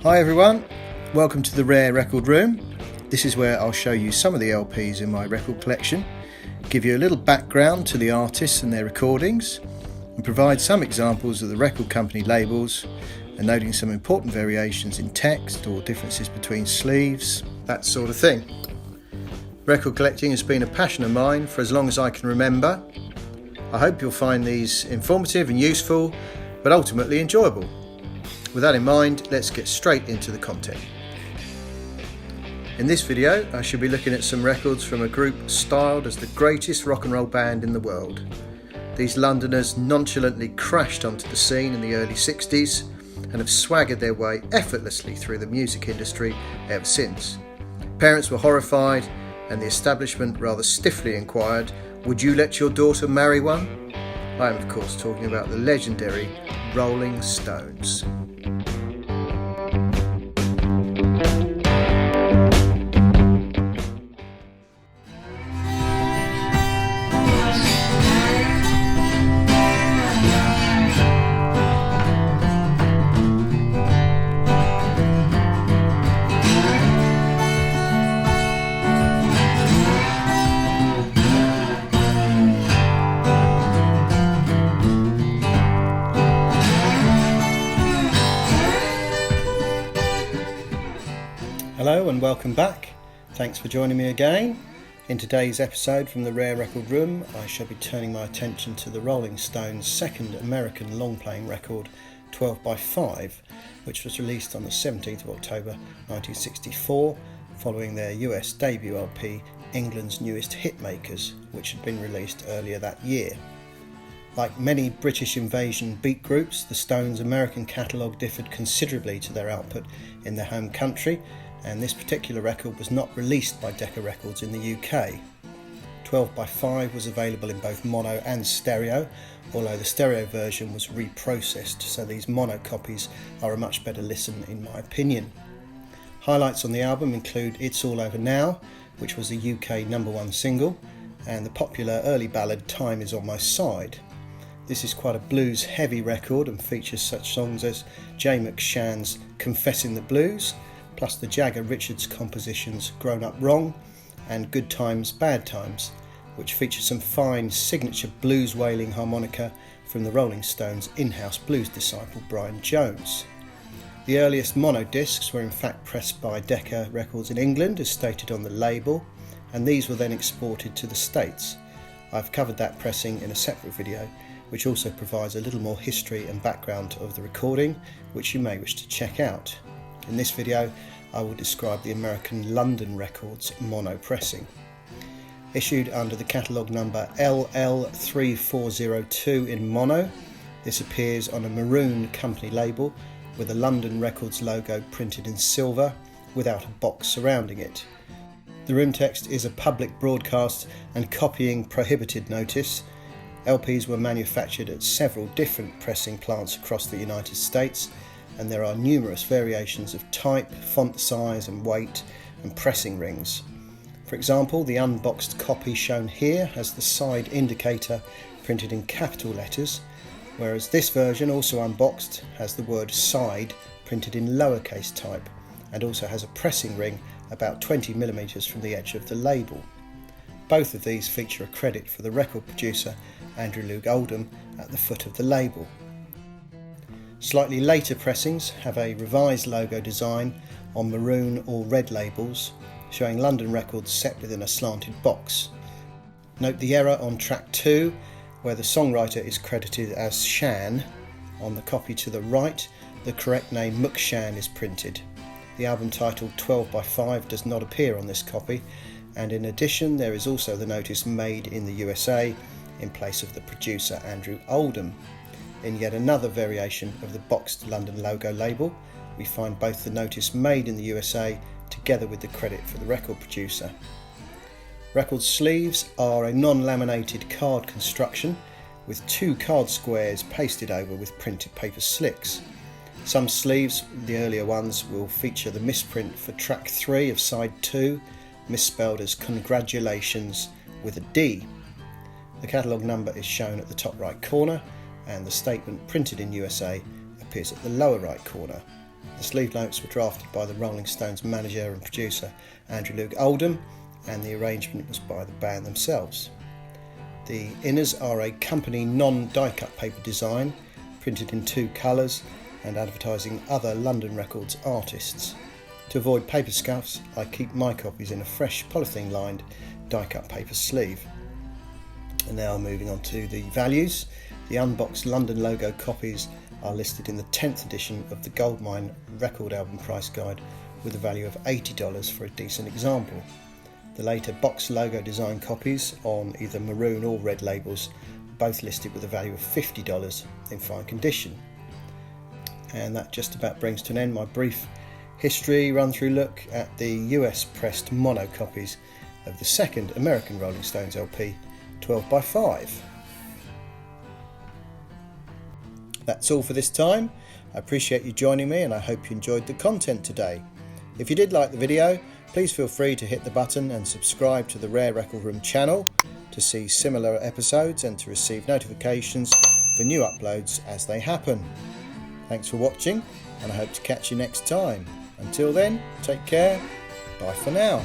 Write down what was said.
Hi everyone, welcome to the Rare Record Room. This is where I'll show you some of the LPs in my record collection, give you a little background to the artists and their recordings, and provide some examples of the record company labels, and noting some important variations in text or differences between sleeves, that sort of thing. Record collecting has been a passion of mine for as long as I can remember. I hope you'll find these informative and useful, but ultimately enjoyable. With that in mind, let's get straight into the content. In this video, I shall be looking at some records from a group styled as the greatest rock and roll band in the world. These Londoners nonchalantly crashed onto the scene in the early 60s and have swaggered their way effortlessly through the music industry ever since. Parents were horrified and the establishment rather stiffly inquired, "Would you let your daughter marry one?" I am of course talking about the legendary Rolling Stones. Hello and welcome back. Thanks for joining me again. In today's episode from the Rare Record Room, I shall be turning my attention to the Rolling Stones' second American long-playing record, 12x5, which was released on the 17th of October 1964, following their US debut LP, England's Newest Hitmakers, which had been released earlier that year. Like many British invasion beat groups, the Stones' American catalogue differed considerably to their output in their home country, and this particular record was not released by Decca Records in the UK. 12x5 was available in both mono and stereo, although the stereo version was reprocessed, so these mono copies are a much better listen in my opinion. Highlights on the album include It's All Over Now, which was a UK #1 single, and the popular early ballad Time Is On My Side. This is quite a blues heavy record and features such songs as Jay McShann's Confessin the Blues, plus the Jagger-Richards compositions Grown Up Wrong and Good Times, Bad Times, which feature some fine signature blues wailing harmonica from the Rolling Stones' in-house blues disciple Brian Jones. The earliest mono discs were in fact pressed by Decca Records in England, as stated on the label, and these were then exported to the States. I've covered that pressing in a separate video, which also provides a little more history and background of the recording, which you may wish to check out. In this video, I will describe the American London Records mono pressing. Issued under the catalogue number LL3402 in mono, this appears on a maroon company label with a London Records logo printed in silver without a box surrounding it. The room text is a public broadcast and copying prohibited notice. LPs were manufactured at several different pressing plants across the United States, and there are numerous variations of type, font size and weight and pressing rings. For example, the unboxed copy shown here has the side indicator printed in capital letters, whereas this version, also unboxed, has the word side printed in lowercase type and also has a pressing ring about 20mm from the edge of the label. Both of these feature a credit for the record producer Andrew Loog Oldham at the foot of the label. Slightly later pressings have a revised logo design on maroon or red labels, showing London Records set within a slanted box. Note the error on track 2, where the songwriter is credited as Shan. On the copy to the right, the correct name McShan is printed. The album title 12x5 does not appear on this copy, and in addition there is also the notice Made in the USA in place of the producer Andrew Oldham. In yet another variation of the boxed London logo label, we find both the notice Made in the USA together with the credit for the record producer. Record sleeves are a non-laminated card construction with two card squares pasted over with printed paper slicks. Some sleeves, the earlier ones, will feature the misprint for track 3 of side 2, misspelled as Congratulations with a D. The catalogue number is shown at the top right corner, and the statement printed in USA appears at the lower right corner. The sleeve notes were drafted by the Rolling Stones manager and producer Andrew Loog Oldham, and the arrangement was by the band themselves. The inners are a company non-die-cut paper design, printed in 2 colours and advertising other London Records artists. To avoid paper scuffs, I keep my copies in a fresh polythene-lined die-cut paper sleeve. And now moving on to the values. The unboxed London logo copies are listed in the 10th edition of the Goldmine Record Album Price Guide with a value of $80 for a decent example. The later box logo design copies on either maroon or red labels are both listed with a value of $50 in fine condition. And that just about brings to an end my brief history run-through look at the US pressed mono copies of the second American Rolling Stones LP, 12x5. That's all for this time. I appreciate you joining me and I hope you enjoyed the content today. If you did like the video, please feel free to hit the button and subscribe to the Rare Record Room channel to see similar episodes and to receive notifications for new uploads as they happen. Thanks for watching and I hope to catch you next time. Until then, take care. Bye for now.